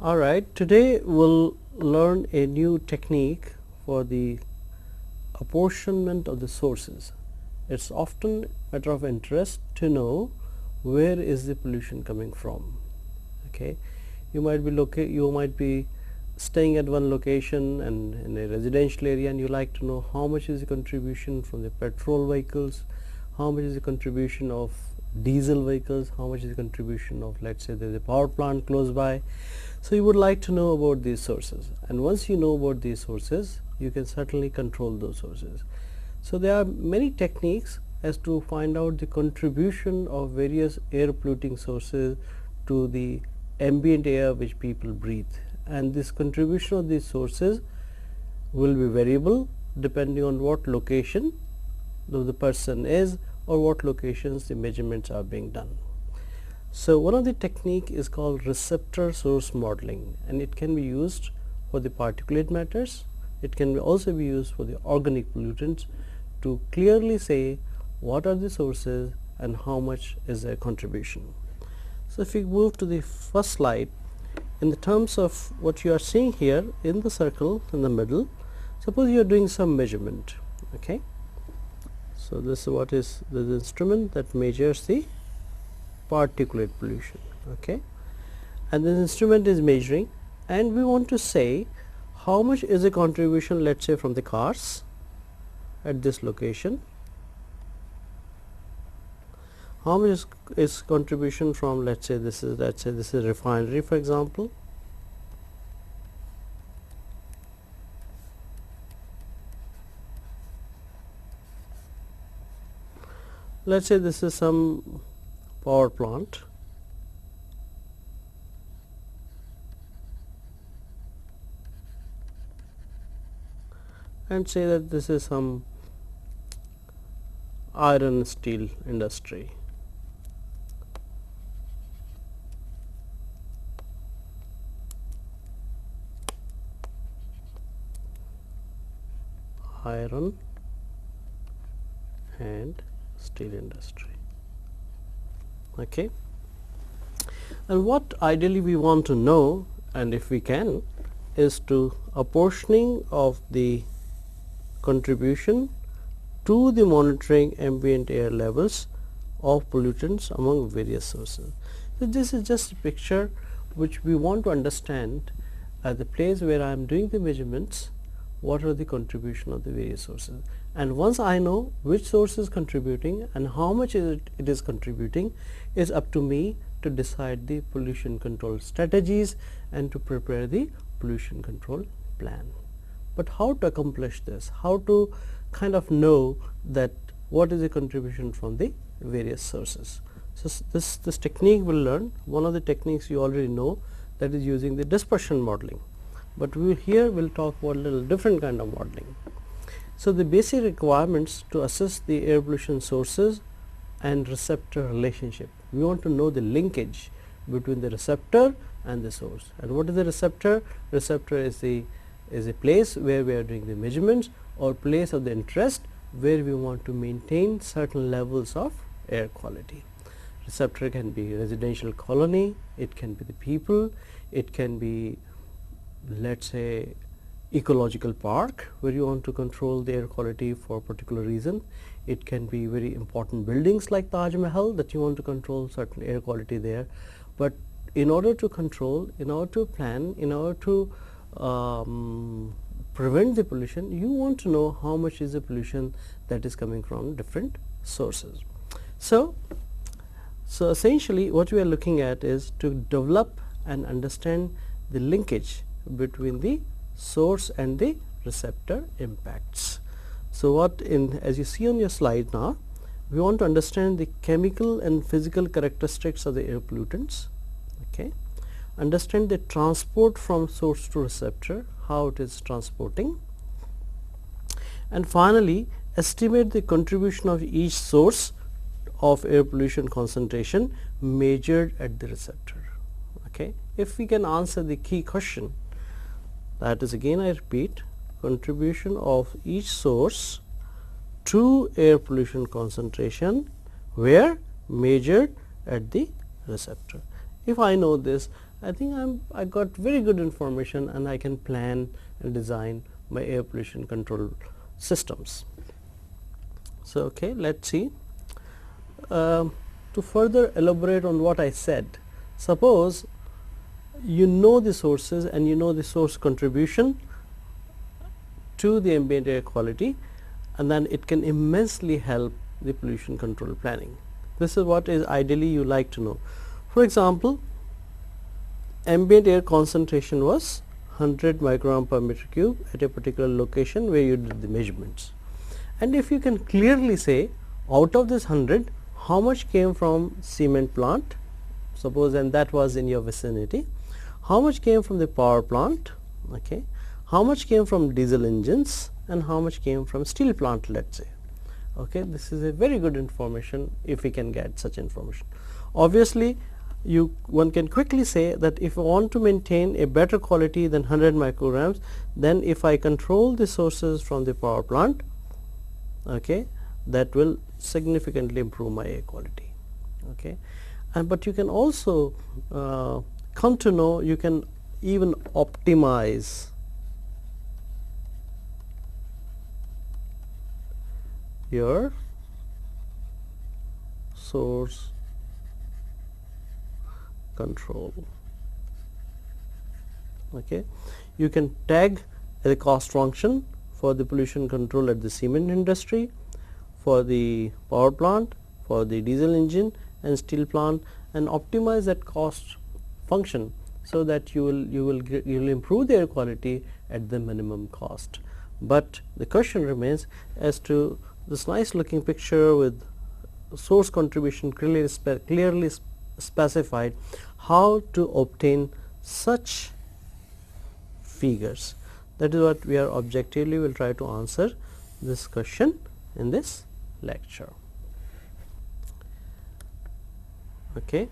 Alright, today we'll learn a new technique for the apportionment of the sources. It's often a matter of interest to know where is the pollution coming from. Okay, you might be staying at one location and in a residential area, and you like to know how much is the contribution from the petrol vehicles, how much is the contribution of diesel vehicles, how much is the contribution of, let's say, there's a power plant close by. So you would like to know about these sources, and once you know about these sources, you can certainly control those sources. So there are many techniques as to find out the contribution of various air polluting sources to the ambient air which people breathe, and this contribution of these sources will be variable depending on what location the person is or what locations the measurements are being done. So one of the technique is called receptor source modeling, and it can be used for the particulate matters. It can also be used for the organic pollutants to clearly say what are the sources and how much is their contribution. So if we move to the first slide, in the terms of what you are seeing here in the circle in the middle, suppose you are doing some measurement. Okay, so this is what is the instrument that measures the particulate pollution. Okay, and this instrument is measuring, and we want to say how much is the contribution, let's say, from the cars at this location, how much is contribution from, let's say this is refinery, for example, let's say this is some power plant, and say that this is some iron steel industry. Iron and steel industry. Okay, and what ideally we want to know, and if we can, is to apportioning of the contribution to the monitoring ambient air levels of pollutants among various sources. So this is just a picture which we want to understand at the place where I am doing the measurements, what are the contribution of the various sources. And once I know which source is contributing and how much it is contributing, is up to me to decide the pollution control strategies and to prepare the pollution control plan. But how to accomplish this? How to kind of know that what is the contribution from the various sources? So this technique we'll learn. One of the techniques you already know, that is using the dispersion modeling, but here we'll talk about a little different kind of modeling. So the basic requirements to assess the air pollution sources and receptor relationship. We want to know the linkage between the receptor and the source. And what is the receptor? Receptor is a place where we are doing the measurements, or place of the interest where we want to maintain certain levels of air quality. Receptor can be residential colony, it can be the people, it can be, let's say, ecological park where you want to control the air quality for a particular reason. It can be very important buildings like Taj Mahal that you want to control certain air quality there. But in order to control, in order to plan, in order to prevent the pollution, you want to know how much is the pollution that is coming from different sources. So essentially what we are looking at is to develop and understand the linkage between the source and the receptor impacts. So as you see on your slide now, we want to understand the chemical and physical characteristics of the air pollutants. Okay, understand the transport from source to receptor, how it is transporting, and finally estimate the contribution of each source of air pollution concentration measured at the receptor. Okay. If we can answer the key question, that is, again I repeat, contribution of each source to air pollution concentration where measured at the receptor. If I know this, I think I got very good information and I can plan and design my air pollution control systems. So, okay, let's see. To further elaborate on what I said, suppose you know the sources and you know the source contribution to the ambient air quality, and then it can immensely help the pollution control planning. This is what is ideally you like to know. For example, ambient air concentration was 100 microgram per meter cube at a particular location where you did the measurements. And if you can clearly say out of this 100, how much came from cement plant, suppose, and that was in your vicinity, how much came from the power plant, okay, how much came from diesel engines, and how much came from steel plant, let's say. Okay, this is a very good information if we can get such information. Obviously, one can quickly say that if I want to maintain a better quality than 100 micrograms, then if I control the sources from the power plant, okay, that will significantly improve my air quality. Okay, but you can also come to know you can even optimize your source control. Okay, you can tag a cost function for the pollution control at the cement industry, for the power plant, for the diesel engine and steel plant, and optimize that cost function so that you will improve the air quality at the minimum cost. But the question remains as to this nice looking picture with source contribution clearly specified, how to obtain such figures. That is what we are objectively will try to answer this question in this lecture. Okay.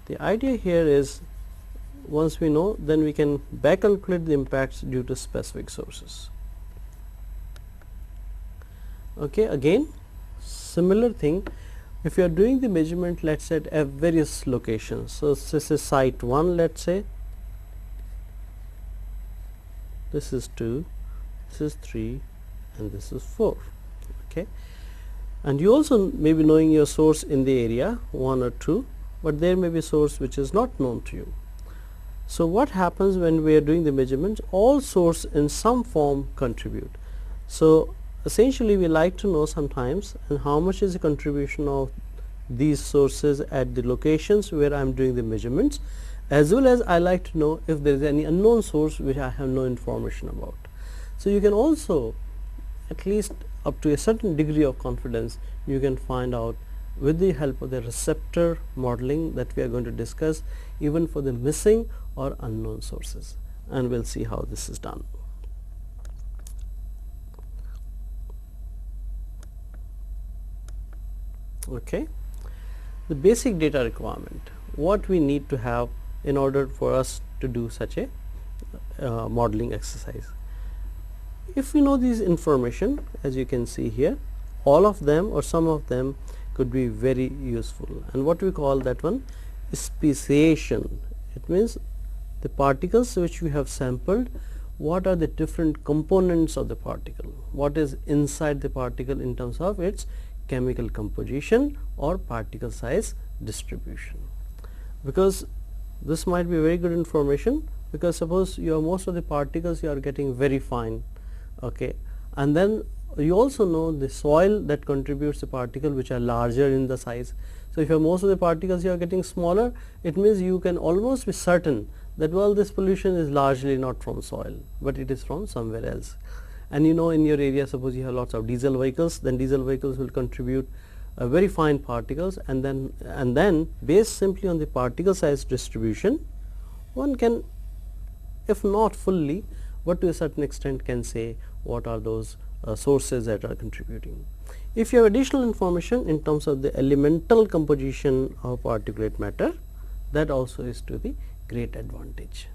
The idea here is, once we know, then we can back calculate the impacts due to specific sources. Okay, again similar thing, if you are doing the measurement, let's say at various locations. So, this is site 1, let's say, this is 2, this is 3 and this is 4. Okay, and you also may be knowing your source in the area 1 or 2, but there may be a source which is not known to you. So, what happens when we are doing the measurements? All source in some form contribute. So, essentially we like to know sometimes and how much is the contribution of these sources at the locations where I am doing the measurements, as well as I like to know if there is any unknown source which I have no information about. So, you can also, at least up to a certain degree of confidence, you can find out with the help of the receptor modeling that we are going to discuss, even for the missing or unknown sources, and we will see how this is done. Okay. The basic data requirement, what we need to have in order for us to do such a modeling exercise. If we know these information, as you can see here, all of them or some of them could be very useful, and what we call that one speciation. It means the particles which we have sampled, what are the different components of the particle, what is inside the particle in terms of its chemical composition or particle size distribution. Because this might be very good information, because suppose your most of the particles you are getting very fine, okay, and then you also know the soil that contributes the particle which are larger in the size. So, if your most of the particles you are getting smaller, it means you can almost be certain that, well, this pollution is largely not from soil, but it is from somewhere else. And you know, in your area, suppose you have lots of diesel vehicles, then diesel vehicles will contribute very fine particles, and then based simply on the particle size distribution, one can, if not fully, but to a certain extent, can say what are those sources that are contributing. If you have additional information in terms of the elemental composition of particulate matter, that also is to the great advantage.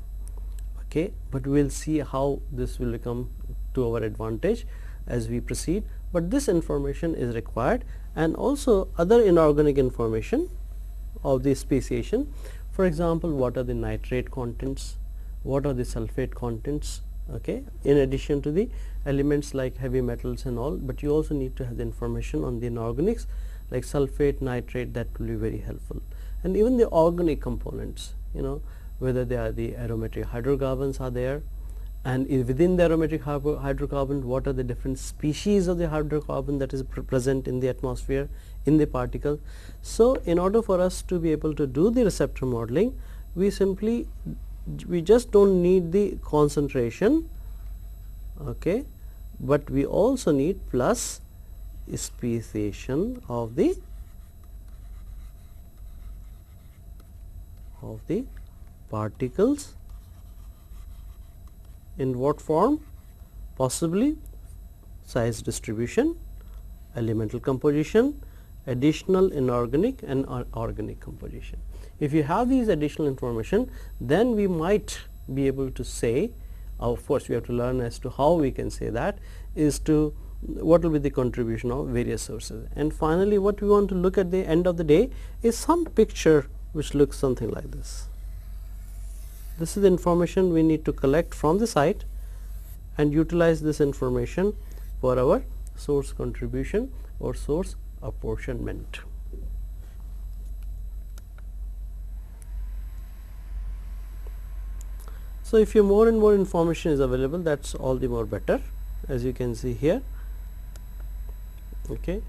Okay, but we will see how this will become to our advantage as we proceed, but this information is required, and also other inorganic information of the speciation. For example, what are the nitrate contents, what are the sulfate contents, okay, in addition to the elements like heavy metals and all, but you also need to have the information on the inorganics like sulfate, nitrate, that will be very helpful. And even the organic components, you know, whether they are the aromatic hydrocarbons are there, and within the aromatic hydrocarbon, what are the different species of the hydrocarbon that is present in the atmosphere, in the particle. So, in order for us to be able to do the receptor modeling, we just do not need the concentration, okay, but we also need plus speciation of the particles. In what form? Possibly size distribution, elemental composition, additional inorganic and organic composition. If you have these additional information, then we might be able to say, of course we have to learn as to how we can say that, is to what will be the contribution of various sources. And finally, what we want to look at the end of the day is some picture which looks something like this. This is the information we need to collect from the site and utilize this information for our source contribution or source apportionment. So, if more and more information is available, that is all the more better, as you can see here. Okay.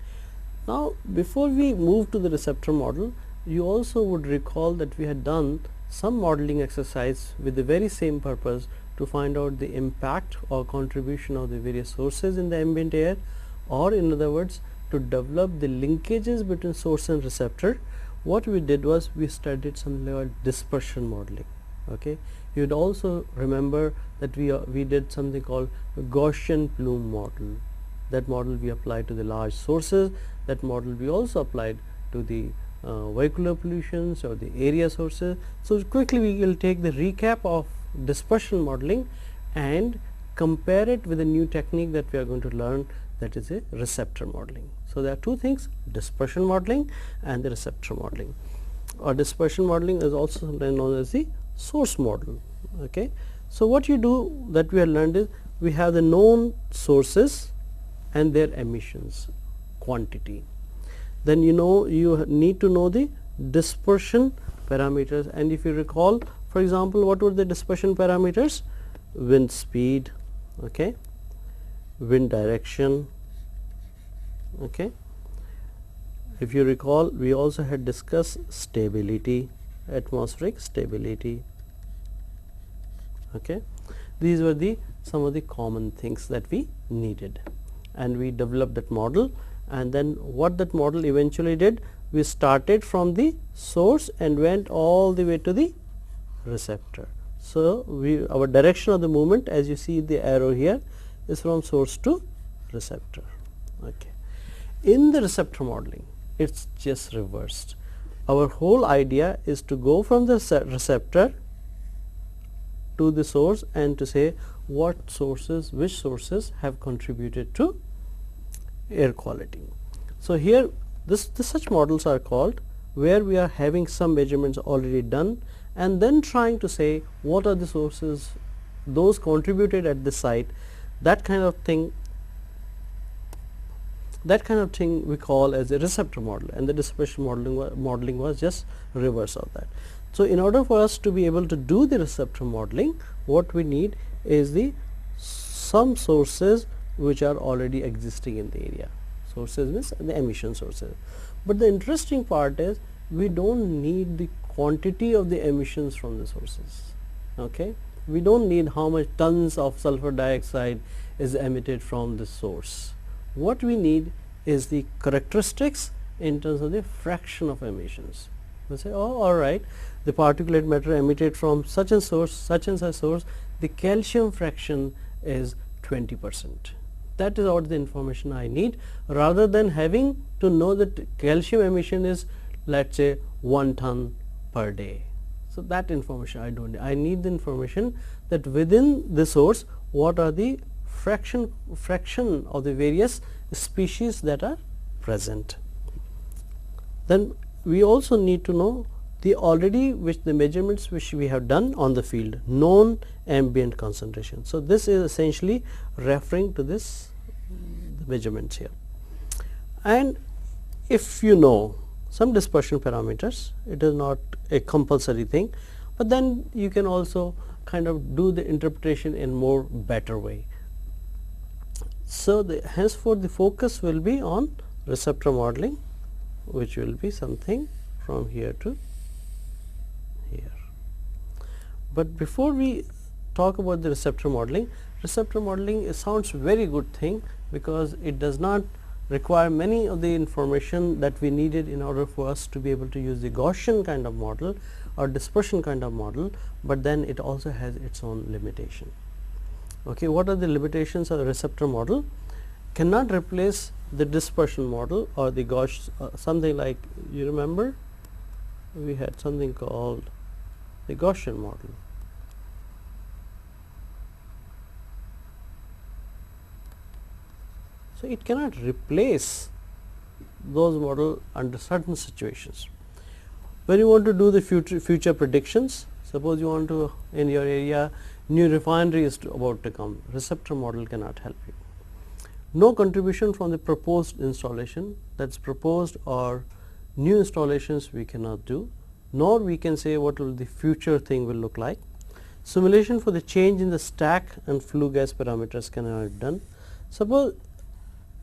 Now, before we move to the receptor model, you also would recall that we had done some modeling exercise with the very same purpose to find out the impact or contribution of the various sources in the ambient air, or in other words, to develop the linkages between source and receptor. What we did was we studied something like dispersion modeling. Okay. You would also remember that we did something called Gaussian plume model. That model we applied to the large sources. That model we also applied to the vehicular pollutions or the area sources. So, quickly we will take the recap of dispersion modeling and compare it with a new technique that we are going to learn, that is a receptor modeling. So, there are two things, dispersion modeling and the receptor modeling. Or dispersion modeling is also sometimes known as the source model. Okay. So, what you do that we have learned is we have the known sources and their emissions quantity. Then you need to know the dispersion parameters, and if you recall, for example, what were the dispersion parameters? Wind speed, okay, wind direction, okay. If you recall, we also had discussed stability, atmospheric stability, okay. These were some of the common things that we needed, and we developed that model. And then what that model eventually did, we started from the source and went all the way to the receptor. So, our direction of the movement, as you see the arrow here, is from source to receptor. Okay. In the receptor modeling, it is just reversed. Our whole idea is to go from the receptor to the source and to say what sources, which sources have contributed to air quality. So, here such models are called, where we are having some measurements already done and then trying to say what are the sources, those contributed at the site, that kind of thing we call as a receptor model, and the dispersion modeling was just reverse of that. So, in order for us to be able to do the receptor modeling, what we need is some sources which are already existing in the area. Sources means the emission sources. But the interesting part is we do not need the quantity of the emissions from the sources. Okay? We do not need how much tons of sulfur dioxide is emitted from the source. What we need is the characteristics in terms of the fraction of emissions. We say, oh, all right, the particulate matter emitted from such and such source, the calcium fraction is 20%. That is all the information I need, rather than having to know that calcium emission is, let us say, 1 ton per day. So, that information I don't need. I need the information that within the source what are the fraction of the various species that are present. Then we also need to know the already the measurements which we have done on the field, known ambient concentration. So, this is essentially referring to this the measurements here. And if you know some dispersion parameters, it is not a compulsory thing, but then you can also kind of do the interpretation in more better way. So, henceforth the focus will be on receptor modeling, which will be something from here to here. But before we talk about the receptor modeling sounds very good thing, because it does not require many of the information that we needed in order for us to be able to use the Gaussian kind of model or dispersion kind of model, but then it also has its own limitation. Okay, what are the limitations of the receptor model? Cannot replace the dispersion model or the Gauss, something like, you remember we had something called the Gaussian model. So, it cannot replace those models under certain situations. When you want to do the future predictions, suppose you want to, in your area new refinery is about to come, receptor model cannot help you. No contribution from the proposed installation, that is proposed or new installations we cannot do, nor we can say what will the future thing will look like. Simulation for the change in the stack and flue gas parameters cannot be done. Suppose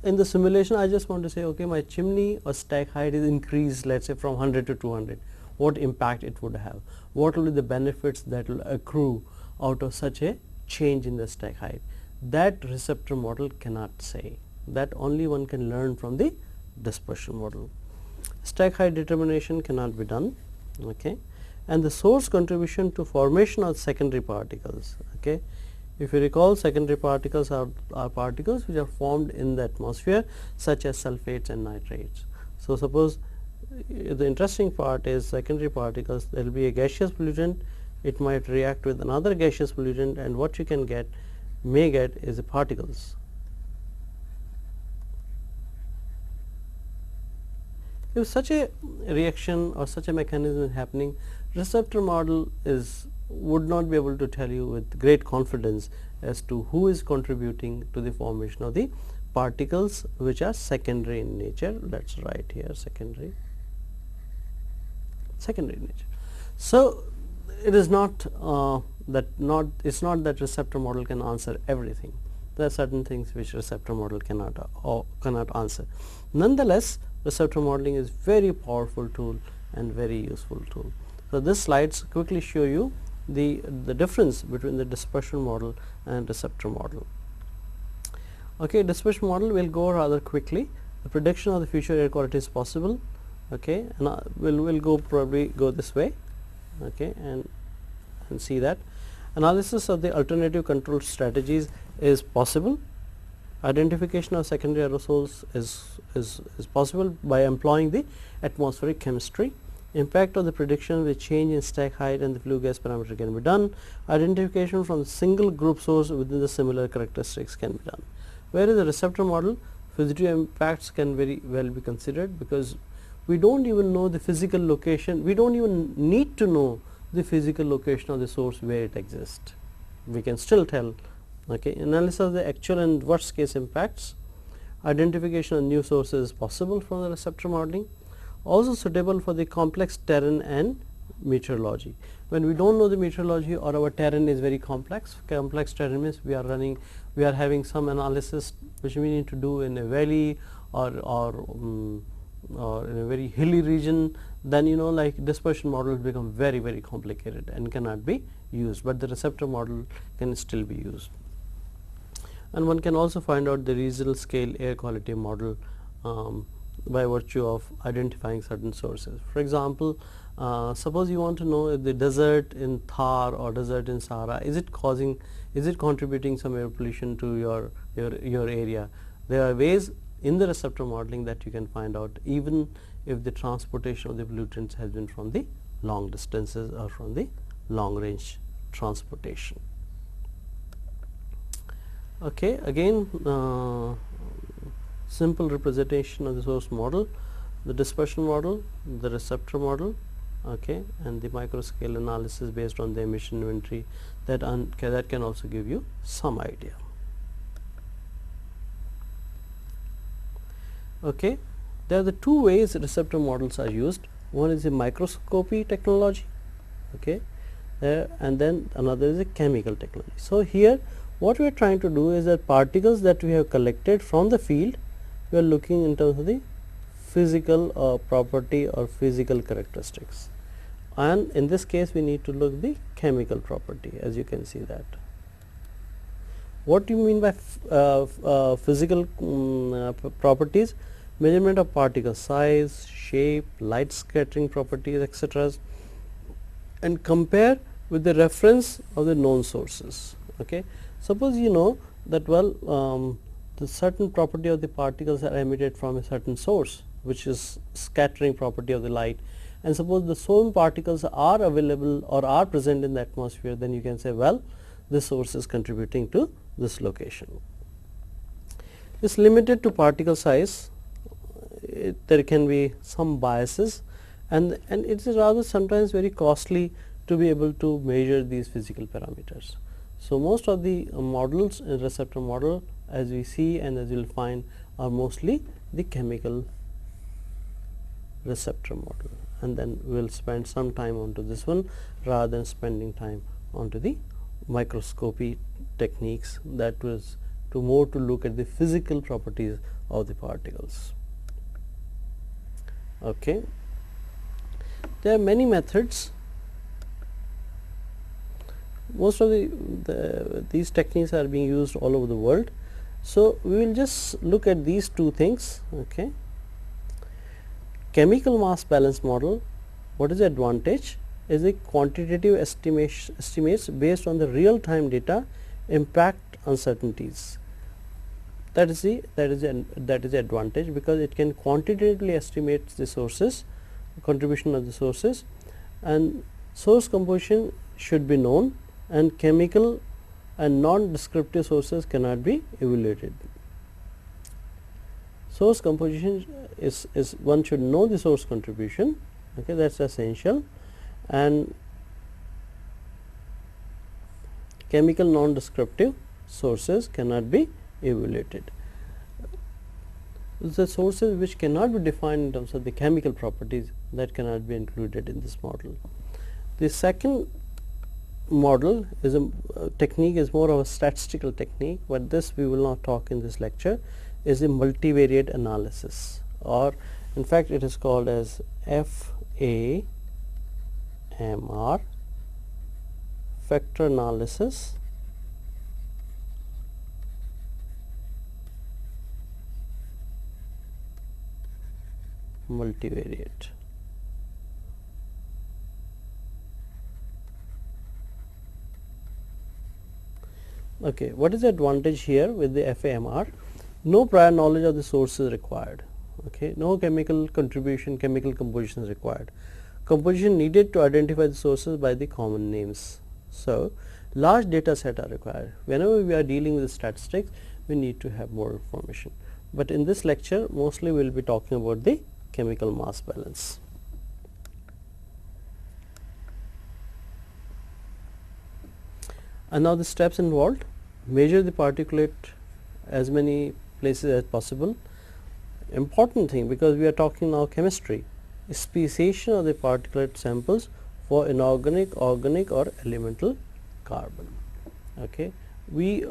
in the simulation I just want to say, okay, my chimney or stack height is increased, let us say from 100 to 200, what impact it would have, what will be the benefits that will accrue out of such a change in the stack height. That receptor model cannot say, that only one can learn from the dispersion model. Stack height determination cannot be done, okay, and the source contribution to formation of secondary particles. Okay. If you recall, secondary particles are particles which are formed in the atmosphere, such as sulfates and nitrates. So, suppose the interesting part is secondary particles, there will be a gaseous pollutant, it might react with another gaseous pollutant, and what you can get is the particles. If such a reaction or such a mechanism is happening, receptor model would not be able to tell you with great confidence as to who is contributing to the formation of the particles which are secondary in nature. Let us write here secondary in nature. So, it is not that receptor model can answer everything. There are certain things which receptor model cannot answer. Nonetheless, receptor modeling is very powerful tool and very useful tool. So, this slides quickly show you the difference between the dispersion model and receptor model. Okay, dispersion model will go rather quickly. The prediction of the future air quality is possible. Okay, and we'll probably go this way. Okay, and see that analysis of the alternative control strategies is possible. Identification of secondary aerosols is possible by employing the atmospheric chemistry. Impact of the prediction with change in stack height and the flue gas parameter can be done. Identification from single group source within the similar characteristics can be done. Whereas the receptor model, physical impacts can very well be considered, because we don't even know the physical location, we don't even need to know the physical location of the source where it exists. We can still tell. Okay, analysis of the actual and worst case impacts. Identification of new sources is possible from the receptor modeling. Also suitable for the complex terrain and meteorology. When we don't know the meteorology or our terrain is very complex terrain means we are having some analysis which we need to do in a valley or in a very hilly region, then like dispersion models become very complicated and cannot be used, but the receptor model can still be used. And one can also find out the regional scale air quality model by virtue of identifying certain sources. For example, suppose you want to know if the desert in Thar or desert in Sahara, is it contributing some air pollution to your area. There are ways in the receptor modeling that you can find out, even if the transportation of the pollutants has been from the long distances or from the long range transportation. Okay, again simple representation of the source model, the dispersion model, the receptor model, okay, and the microscale analysis based on the emission inventory that can also give you some idea. Okay, there are the two ways receptor models are used. One is the microscopy technology, okay, and then another is a chemical technology. So here what we are trying to do is that particles that we have collected from the field, we are looking in terms of the physical property or physical characteristics, and in this case we need to look the chemical property, as you can see that. What do you mean by physical properties? Measurement of particle size, shape, light scattering properties, etc., and compare with the reference of the known sources. Okay, suppose you know that the certain property of the particles are emitted from a certain source, which is scattering property of the light, and suppose the same particles are available or are present in the atmosphere, then you can say, well, this source is contributing to this location. It's limited to particle size. There can be some biases, and it is rather sometimes very costly to be able to measure these physical parameters. So most of the models in receptor model, as we see and as you will find, are mostly the chemical receptor model, and then we will spend some time onto this one rather than spending time onto the microscopy techniques, that was to look at the physical properties of the particles. Okay. There are many methods. Most of these techniques are being used all over the world. So we will just look at these two things. Okay. Chemical mass balance model, what is the advantage? Is the quantitative estimates based on the real time data impact uncertainties. That is the advantage, because it can quantitatively estimate the sources, contribution of the sources, and source composition should be known, and chemical and non-descriptive sources cannot be evaluated. Source composition is one should know the source contribution, okay, that is essential, and chemical non-descriptive sources cannot be evaluated. The sources which cannot be defined in terms of the chemical properties, that cannot be included in this model. The second model is a technique, is more of a statistical technique, but this we will not talk in this lecture, is a multivariate analysis, or in fact it is called as FAMR, factor analysis multivariate. Okay, what is the advantage here with the FAMR? No prior knowledge of the source is required. Okay, no chemical contribution, chemical composition is required. Composition needed to identify the sources by the common names. So large data set are required. Whenever we are dealing with statistics, we need to have more information. But in this lecture, mostly we will be talking about the chemical mass balance. And now the steps involved: measure the particulate as many places as possible. Important thing, because we are talking now chemistry, speciation of the particulate samples for inorganic, organic or elemental carbon. Okay, we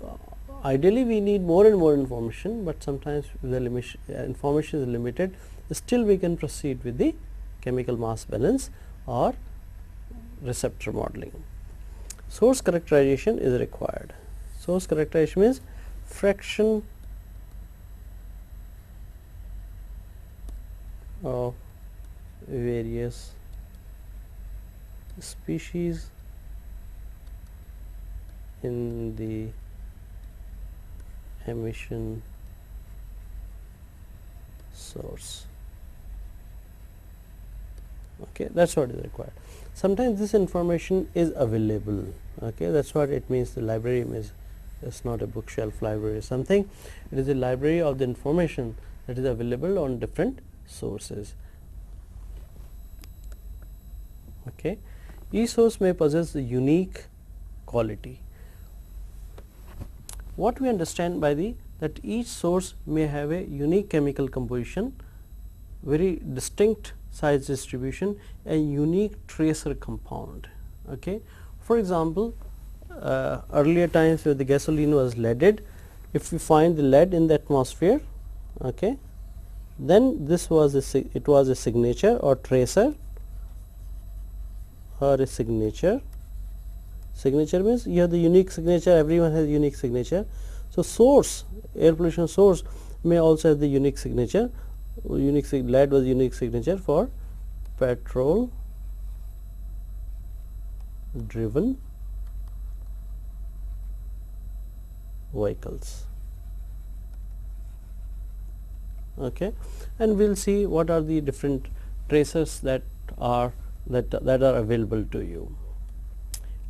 ideally we need more and more information, but sometimes the information is limited. Still we can proceed with the chemical mass balance or receptor modeling. Source characterization is required. Source characterization means fraction of various species in the emission source. Okay, that's what is required. Sometimes this information is available. Okay, that's what it means. The library means it's not a bookshelf library or something. It is a library of the information that is available on different sources. Okay, each source may possess the unique quality. What we understand by the that each source may have a unique chemical composition, very distinct size distribution, and unique tracer compound. Okay. For example, earlier times where the gasoline was leaded, if we find the lead in the atmosphere, okay, then this was it was a signature or tracer or a signature. Signature means you have the unique signature, everyone has unique signature. So, source, air pollution source may also have the unique signature. Lead was unique signature for petrol driven vehicles. Okay, and we will see what are the different tracers that are available to you.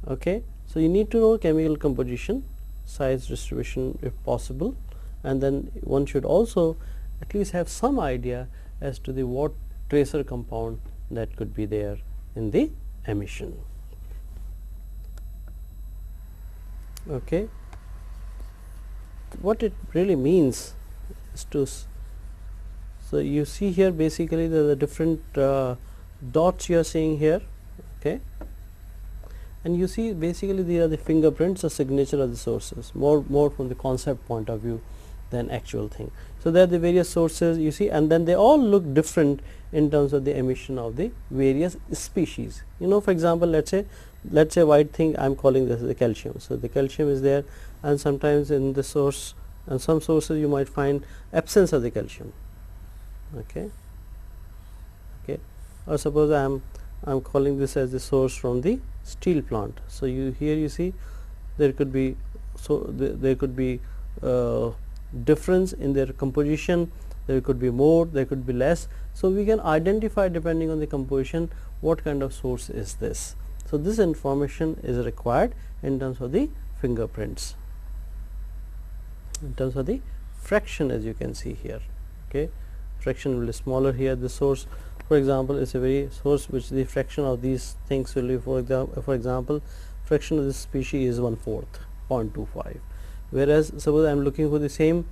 Okay, so you need to know chemical composition, size distribution if possible, and then one should also at least have some idea as to the what tracer compound that could be there in the emission. Okay, what it really means is to so you see here basically the different dots you are seeing here. Okay, and you see basically they are the fingerprints or signature of the sources, more from the concept point of view than actual thing. So, there are the various sources you see, and then they all look different in terms of the emission of the various species. You know, for example, let's say white thing, I am calling this the calcium. So, the calcium is there, and sometimes in the source and some sources you might find absence of the calcium. Okay, okay, or suppose I am calling this as the source from the steel plant. So, here you see there could be there could be difference in their composition, there could be more, there could be less. So, we can identify depending on the composition what kind of source is this. So, this information is required in terms of the fingerprints, in terms of the fraction, as you can see here. Okay, fraction will be smaller here. The source, for example, is a very source which the fraction of these things will be, for example, fraction of this species is 1/4, 0.25. Whereas, suppose I am looking for the same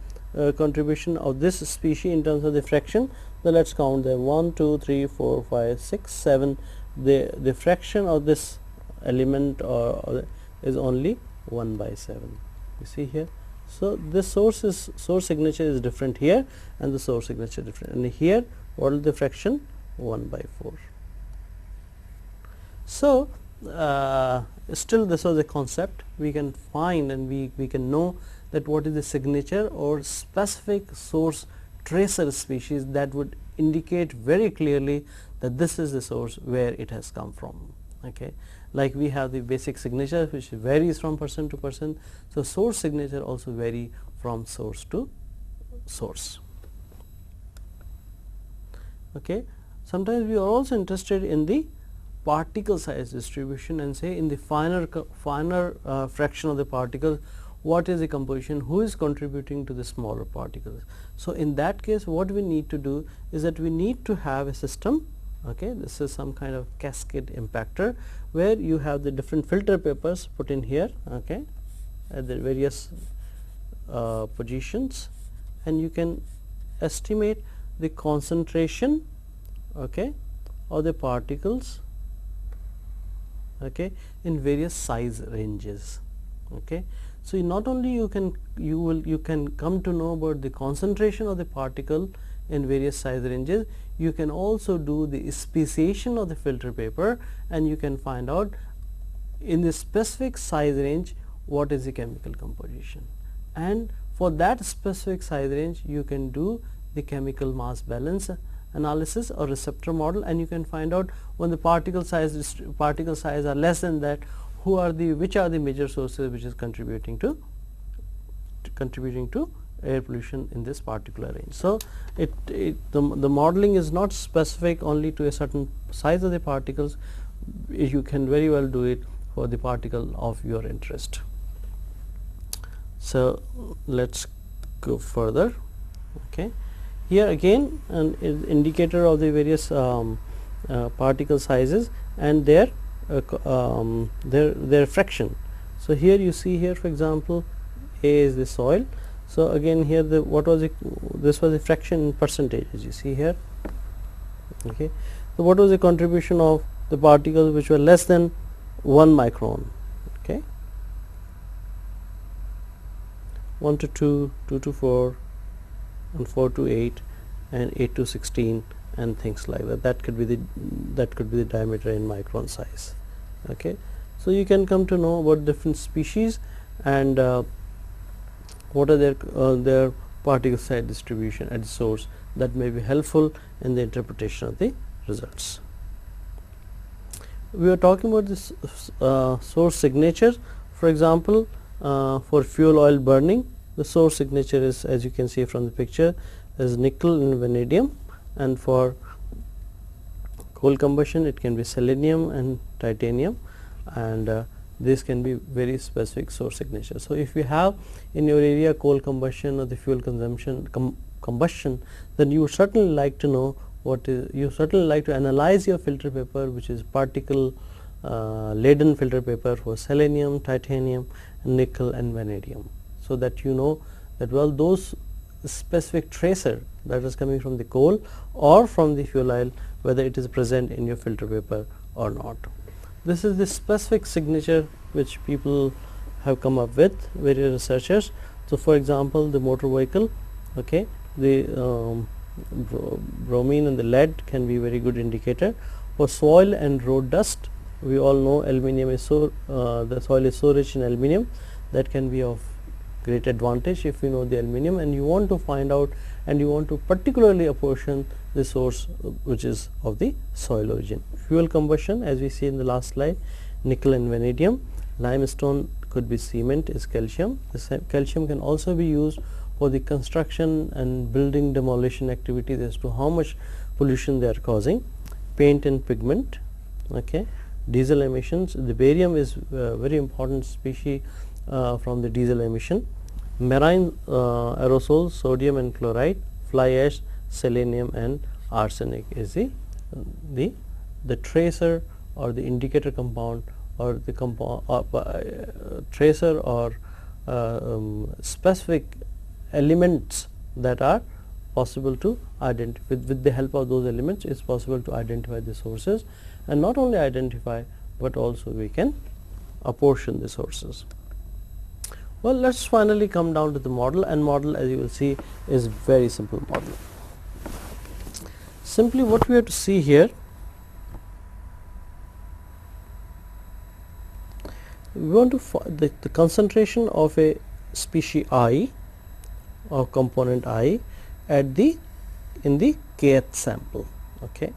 contribution of this species in terms of the fraction, then let us count them 1, 2, 3, 4, 5, 6, 7. The fraction of this element is only 1/7. You see here. So, this source signature is different here, and the source signature different, and here what is the fraction? 1/4. So, still this was a concept. We can find and we can know that what is the signature or specific source tracer species that would indicate very clearly that this is the source where it has come from. Okay, like we have the basic signature which varies from person to person. So, source signature also vary from source to source. Okay, sometimes we are also interested in the particle size distribution and say in the finer fraction of the particles, what is the composition, who is contributing to the smaller particles. So, in that case what we need to do is that we need to have a system. Okay, this is some kind of cascade impactor where you have the different filter papers put in here, okay, at the various positions, and you can estimate the concentration, okay, of the particles, okay, in various size ranges. Okay, so not only you can come to know about the concentration of the particle in various size ranges, you can also do the speciation of the filter paper, and you can find out in the specific size range what is the chemical composition, and for that specific size range you can do the chemical mass balance analysis or receptor model, and you can find out when the particle size are less than that, which are the major sources which is contributing to air pollution in this particular range. So, the modeling is not specific only to a certain size of the particles. You can very well do it for the particle of your interest. So, let us go further. Okay. Here again an indicator of the various particle sizes and their fraction. So, here you see here, for example, A is the soil. So, again here what was this was the fraction in percentage, as you see here. Okay. So, what was the contribution of the particles which were less than 1 micron? Okay. 1 to 2, 2 to 4, and 4 to 8, and 8 to 16, and things like that. That could be the diameter in micron size. Okay. So, you can come to know about different species and what are their particle size distribution at the source. That may be helpful in the interpretation of the results. We are talking about this source signature. For example, for fuel oil burning, the source signature is, as you can see from the picture, is nickel and vanadium, and for coal combustion it can be selenium and titanium, and this can be very specific source signature. So, if you have in your area coal combustion or the fuel consumption combustion, then you would certainly like to know what is, you certainly like to analyze your filter paper, which is particle laden filter paper for selenium, titanium, nickel and vanadium, so that you know that well those specific tracer that is coming from the coal or from the fuel oil, whether it is present in your filter paper or not. This is the specific signature which people have come up with, various researchers. So, for example, the motor vehicle, okay, the bromine and the lead can be very good indicator. For soil and road dust, we all know aluminium is so the soil is so rich in aluminium, that can be of great advantage if you know the aluminium and you want to find out and you want to particularly apportion the source which is of the soil origin. Fuel combustion, as we see in the last slide, nickel and vanadium. Limestone could be cement, is calcium. The calcium can also be used for the construction and building demolition activities as to how much pollution they are causing. Paint and pigment, okay. Diesel emissions, the barium is very important species from the diesel emission. Marine aerosols, sodium and chloride, fly ash, selenium and arsenic is the tracer or the indicator compound or the tracer or specific elements that are possible to identify. With the help of those elements, it is possible to identify the sources, and not only identify, but also we can apportion the sources. Well, let us finally come down to the model, and model, as you will see, is very simple model. Simply what we have to see here, we want to find the concentration of a species I or component I at the in the kth sample. Okay.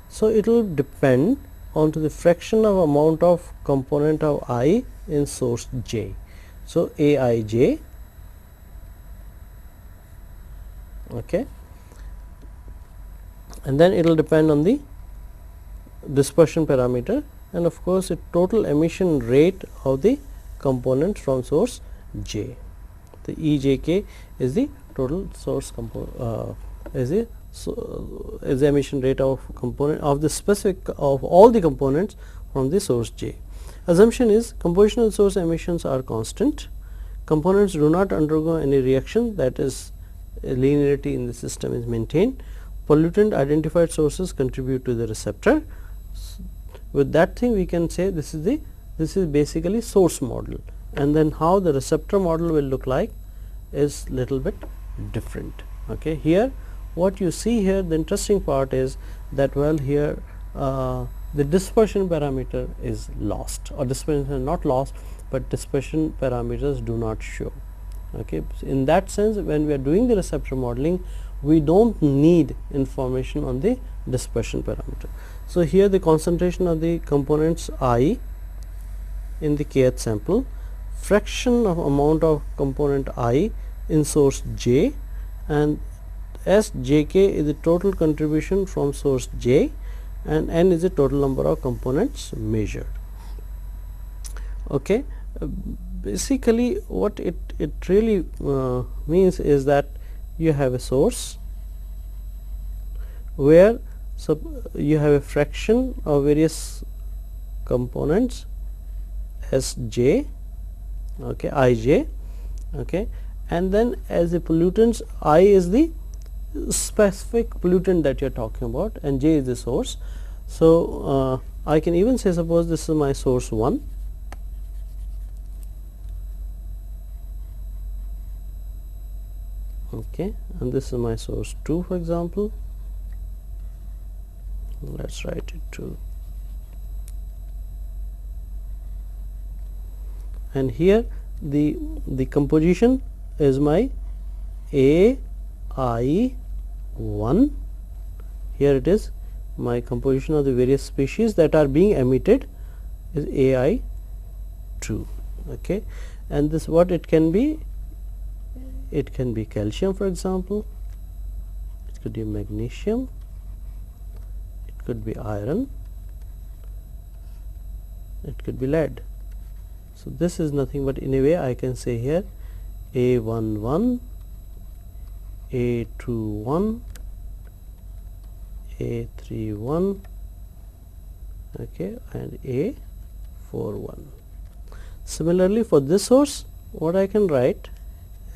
So, it will depend on to the fraction of amount of component of I in source J. So, Aij, okay, and then it will depend on the dispersion parameter, and of course, the total emission rate of the component from source J. The Ejk is the total source is the emission rate of component of the specific of all the components from the source J. Assumption is compositional source emissions are constant, components do not undergo any reaction, that is linearity in the system is maintained, pollutant identified sources contribute to the receptor. With that thing we can say this is basically source model, and then how the receptor model will look like is little bit different. Okay. Here what you see here, the interesting part is that well here the dispersion parameter is lost, or dispersion is not lost, but dispersion parameters do not show. Okay. So, in that sense, when we are doing the receptor modeling, we do not need information on the dispersion parameter. So, here the concentration of the components I in the kth sample, fraction of amount of component I in source J, and Sjk is the total contribution from source J, and N is the total number of components measured. Okay. Basically what it really means is that you have a source where you have a fraction of various components Sj, okay, Ij, okay, and then as the pollutants, I is the specific pollutant that you are talking about and J is the source. So I can even say, suppose this is my source 1, okay, and this is my source 2, for example. Let's write it 2, and here the composition is my AI1. Here it is, my composition of the various species that are being emitted is AI2, okay, and this what it can be. It can be calcium, for example, it could be magnesium, it could be iron, it could be lead. So this is nothing but, in a way I can say here A11, A21, A31, okay, and A41. Similarly for this source, what I can write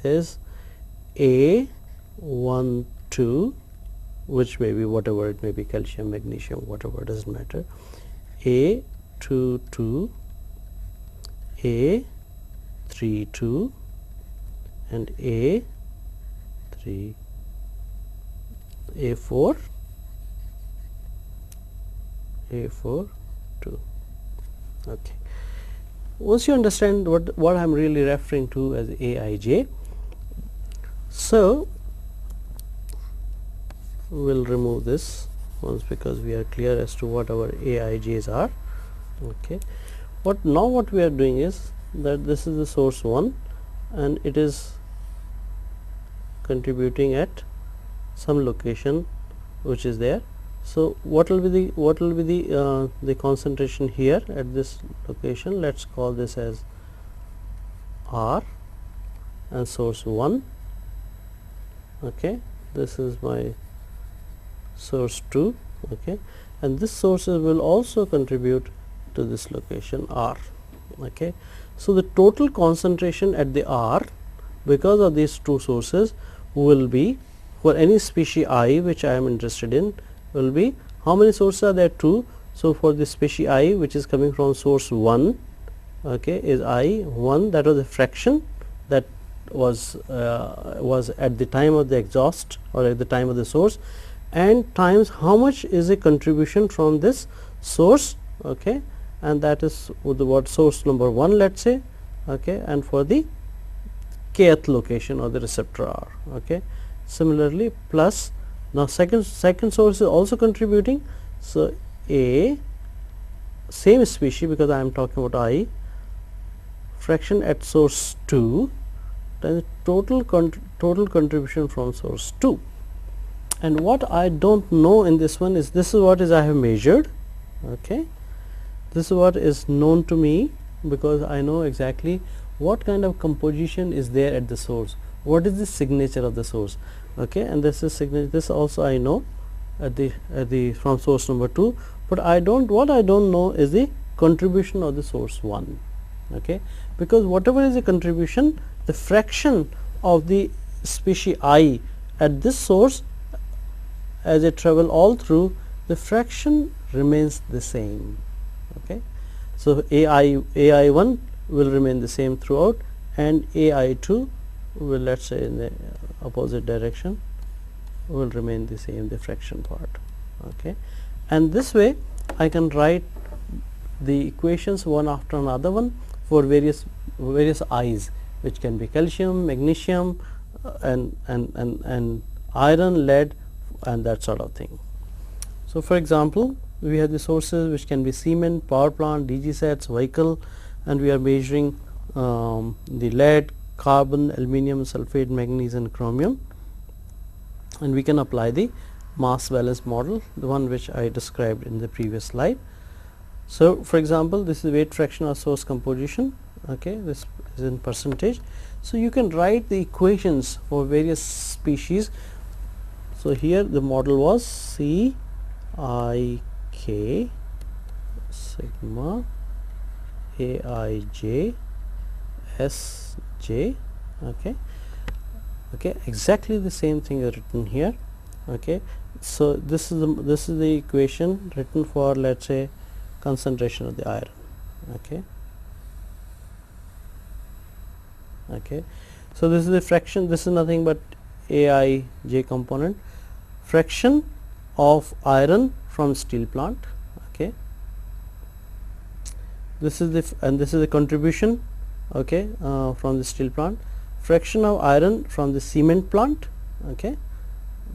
is A12, which may be whatever it may be, calcium, magnesium, whatever, doesn't matter, A22, A32, and A4, A42. Okay. Once you understand what I am really referring to as Aij, so we will remove this once, because we are clear as to what our Aij's are. Okay. What we are doing is that this is the source 1 and it is contributing at some location which is there. So what will be the concentration here at this location? Let's call this as R and source 1. Okay, this is my source 2. Okay, and this sources will also contribute to this location R. Okay, so the total concentration at the R because of these two sources will be, for any species I which I am interested in, will be, how many sources are there? 2. So for the species I which is coming from source 1, okay, is I1, that was the fraction that was at the time of the exhaust or at the time of the source, and times how much is a contribution from this source, okay, and that is with the word source number 1, let's say, okay, and for the kth location or the receptor R. Okay. Similarly, plus now second source is also contributing. So A, same species, because I am talking about I, fraction at source 2 times total contribution from source 2. And what I don't know in this one is, this is what is I have measured. Okay, this is what is known to me, because I know exactly what kind of composition is there at the source, what is the signature of the source. Okay, and this is signature, this also I know at the from source number 2, but what I don't know is the contribution of the source 1. Okay, because whatever is the contribution, the fraction of the species I at this source, as it travel all through, the fraction remains the same. Okay, so AI1 will remain the same throughout, and AI2 will, let's say, in the opposite direction, will remain the same, the fraction part. Okay, and this way I can write the equations one after another one for various I's, which can be calcium, magnesium, and iron, lead, and that sort of thing. So for example, we have the sources which can be cement, power plant, DG sets, vehicle, and we are measuring the lead, carbon, aluminium, sulfate, manganese and chromium, and we can apply the mass balance model, the one which I described in the previous slide. So, for example, this is weight fraction of source composition, okay, this is in percentage. So, you can write the equations for various species. So, here the model was C I K sigma A I J S J, okay, exactly the same thing is written here, okay. So, this is the equation written for, let us say, concentration of the iron, okay. So, this is the fraction, this is nothing but Aij component, fraction of iron from steel plant, okay. This is the contribution, okay, from the steel plant, fraction of iron from the cement plant, okay,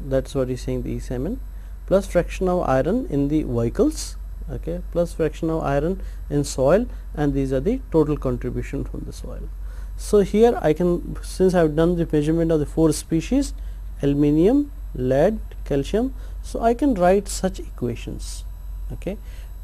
that is what is saying, the cement, plus fraction of iron in the vehicles, okay, plus fraction of iron in soil, and these are the total contribution from the soil. So, here I can, since I have done the measurement of the 4 species, aluminium, lead, calcium, so I can write such equations, okay.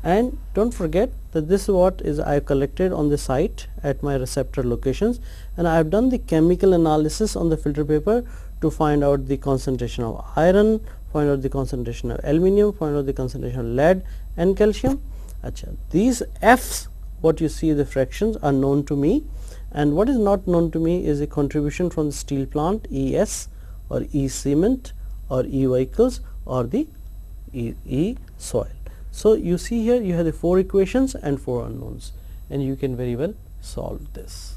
And don't forget that this is what is I have collected on the site at my receptor locations, and I have done the chemical analysis on the filter paper to find out the concentration of iron, find out the concentration of aluminium, find out the concentration of lead and calcium. Achha, these F's, what you see, the fractions, are known to me, and what is not known to me is a contribution from the steel plant, ES or E cement or E vehicles or the E soil. So, you see here you have the 4 equations and 4 unknowns, and you can very well solve this,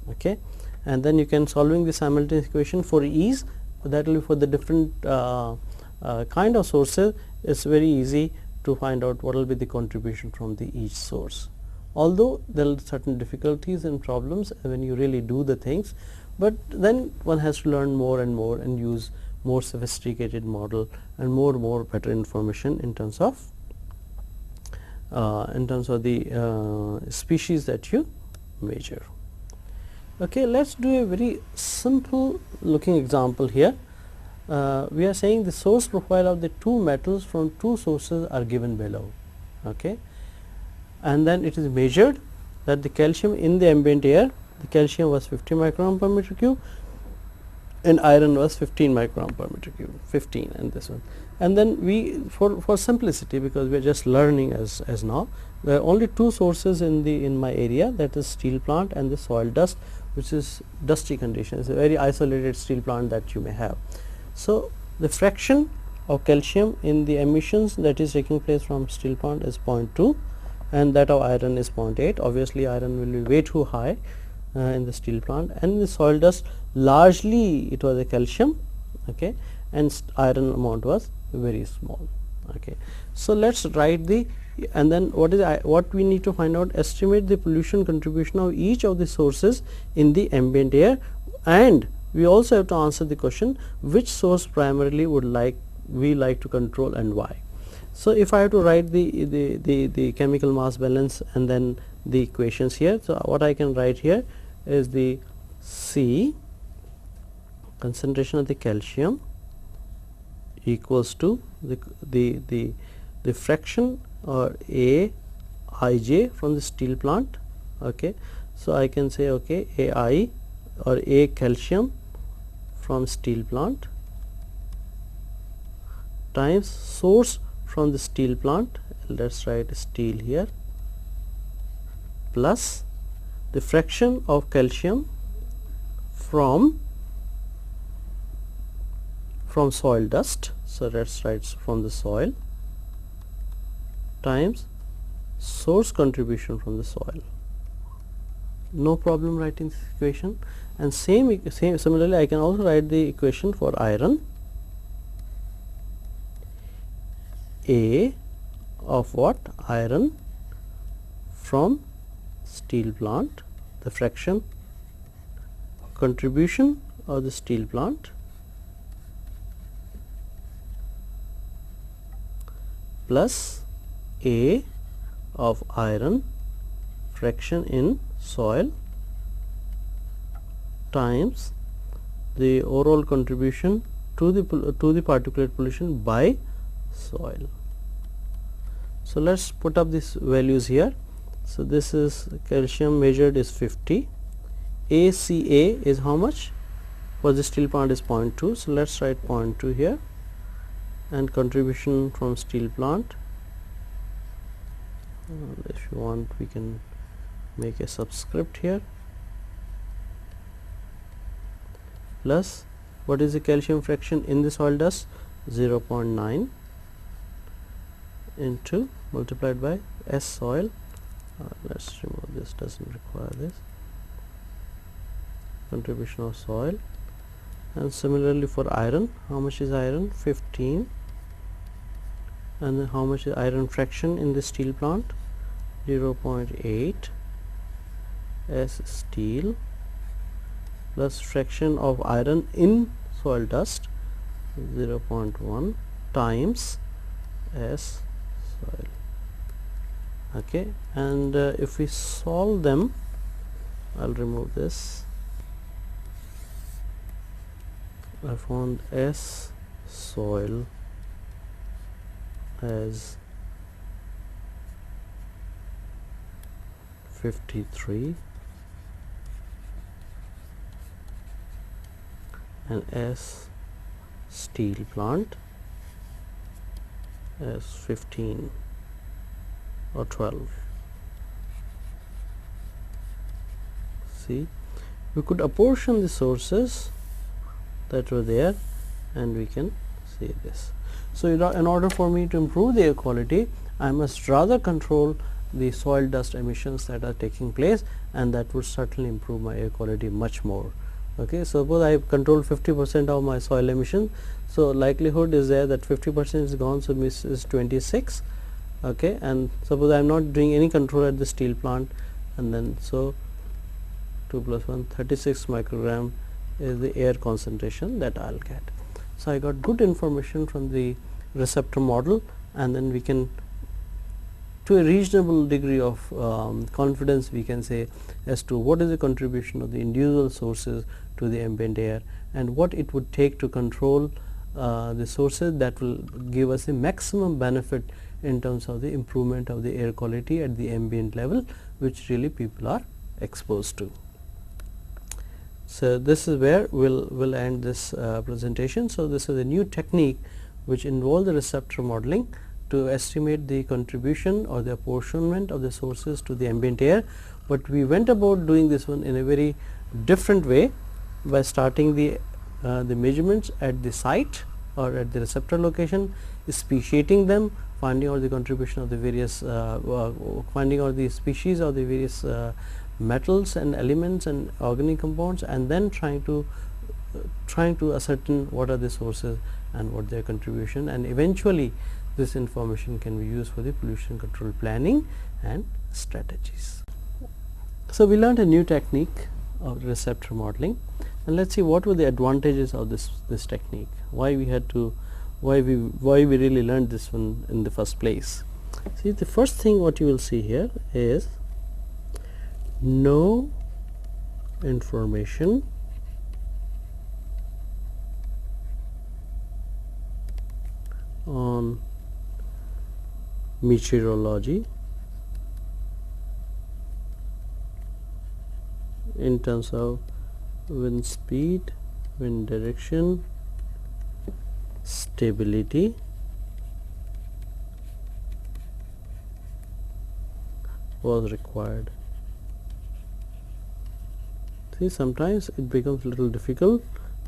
okay. And then you can solving the simultaneous equation for ease, that will be for the different kind of sources. It's very easy to find out what will be the contribution from the each source, although there are certain difficulties and problems when you really do the things, but then one has to learn more and more and use more sophisticated model and more better information in terms of the species that you measure. Okay, let us do a very simple looking example here. We are saying the source profile of the 2 metals from 2 sources are given below, okay, and then it is measured that the calcium in the ambient air, the calcium was 50 micron per meter cube and iron was 15 micron per meter cube, 15 and this one. And then we, for simplicity, because we are just learning as now, there are only 2 sources in my area, that is steel plant and the soil dust, which is dusty condition. It's a very isolated steel plant that you may have. So, the fraction of calcium in the emissions that is taking place from steel plant is 0.2 and that of iron is 0.8. Obviously, iron will be way too high in the steel plant, and in the soil dust largely it was a calcium, okay, and iron amount was very small, okay. So, let us write the, and then what we need to find out, estimate the pollution contribution of each of the sources in the ambient air, and we also have to answer the question which source primarily we like to control and why. So, if I have to write the chemical mass balance and then the equations here, so what I can write here is the C, concentration of the calcium, equals to the fraction or Aij from the steel plant, okay. So, I can say, okay, Ai or A calcium from steel plant times source from the steel plant, let us write steel here, plus the fraction of calcium from soil dust. So, let us write from the soil times source contribution from the soil. No problem writing this equation, and similarly I can also write the equation for iron, A of what, iron from steel plant, the fraction contribution of the steel plant plus A of iron fraction in soil times the overall contribution to the particulate pollution by soil. So, let us put up these values here. So, this is calcium measured is 50, ACA is how much? For the steel plant is 0.2. So, let us write 0.2 here, and contribution from steel plant, if you want we can make a subscript here, plus what is the calcium fraction in the soil dust? 0.9 into multiplied by S soil. Let us remove this, doesn't require this, contribution of soil. And similarly for iron, how much is iron? 15. And then how much is iron fraction in the steel plant? 0.8 as steel plus fraction of iron in soil dust 0.1 times as soil. Okay, and if we solve them, I'll remove this. I found S soil as 53 and S steel plant as 15 or 12. See, we could apportion the sources that were there and we can see this. So, in order for me to improve the air quality, I must rather control the soil dust emissions that are taking place, and that would certainly improve my air quality much more. Okay, suppose I control 50% of my soil emission, so likelihood is there that 50% is gone, so this is 26. Okay, and suppose I am not doing any control at the steel plant, and then so 2 plus 1 36 microgram is the air concentration that I will get. So, I got good information from the receptor model, and then we can, to a reasonable degree of confidence, we can say as to what is the contribution of the individual sources to the ambient air, and what it would take to control the sources that will give us the maximum benefit in terms of the improvement of the air quality at the ambient level, which really people are exposed to. So, this is where we'll end this presentation. So, this is a new technique which involves the receptor modeling to estimate the contribution or the apportionment of the sources to the ambient air, but we went about doing this one in a very different way by starting the measurements at the site or at the receptor location, speciating them, finding out the contribution of the various finding out the species of the various metals and elements and organic compounds, and then trying to ascertain what are the sources and what their contribution, and eventually this information can be used for the pollution control planning and strategies. So, we learned a new technique of receptor modeling, and let us see what were the advantages of this technique, why we really learned this one in the first place. See, the first thing what you will see here is no information on meteorology in terms of wind speed, wind direction, stability, was required. See, sometimes it becomes a little difficult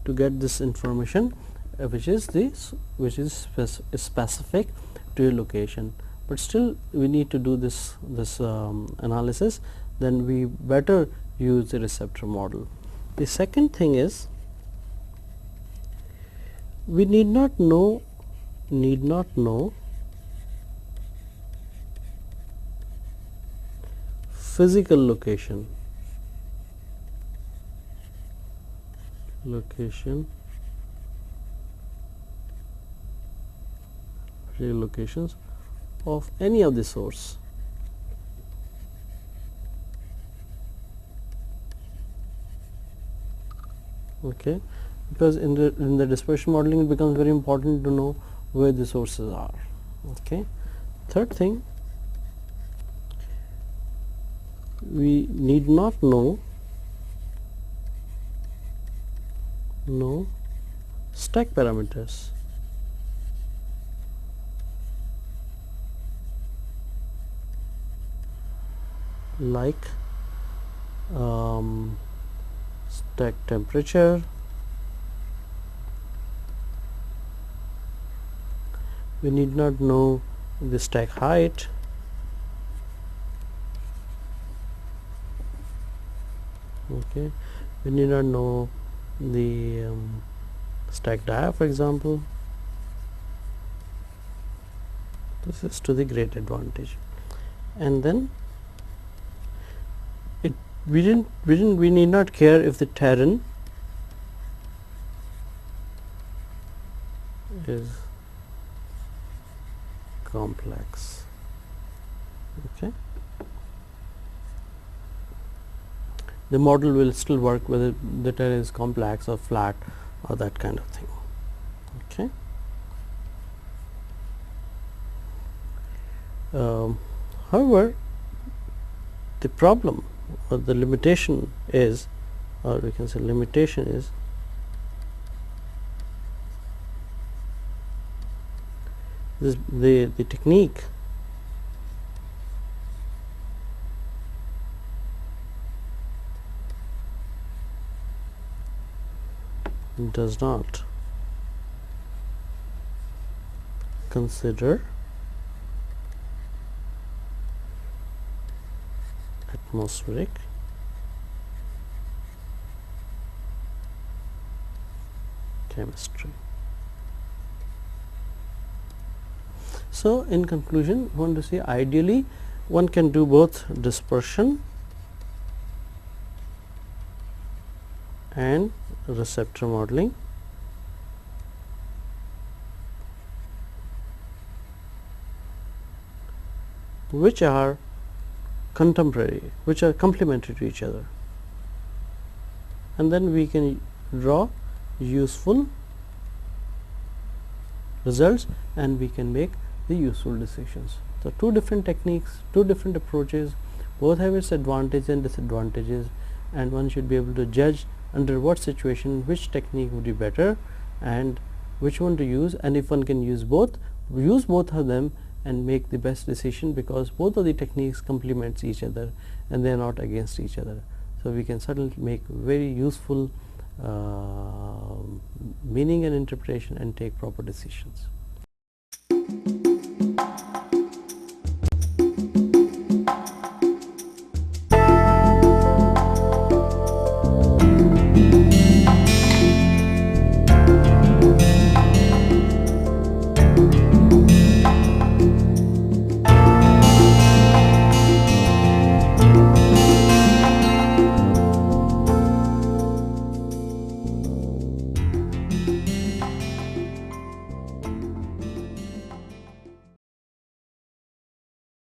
to get this information which is specific to your location, but still we need to do this analysis. Then we better use the receptor model. The second thing is, we need not know physical location locations of any of the source. okay, because in the dispersion modeling it becomes very important to know where the sources are. Okay. Third thing, we need not know stack parameters. Like stack temperature, we need not know the stack height, okay, we need not know the stack dia, for example. This is to the great advantage. And then we need not care if the terrain is complex. Okay, the model will still work whether the terrain is complex or flat or that kind of thing. Okay. However, the problem or the limitation is, or we can say limitation is, the technique does not consider atmospheric chemistry. So, in conclusion, I want to say ideally one can do both dispersion and receptor modeling. Which are contemporary, which are complementary to each other, and then we can draw useful results and we can make the useful decisions. So, two different techniques, two different approaches, both have its advantages and disadvantages, and one should be able to judge under what situation which technique would be better and which one to use, and if one can use both of them and make the best decision, because both of the techniques complements each other and they are not against each other. So, we can certainly make very useful meaning and interpretation and take proper decisions.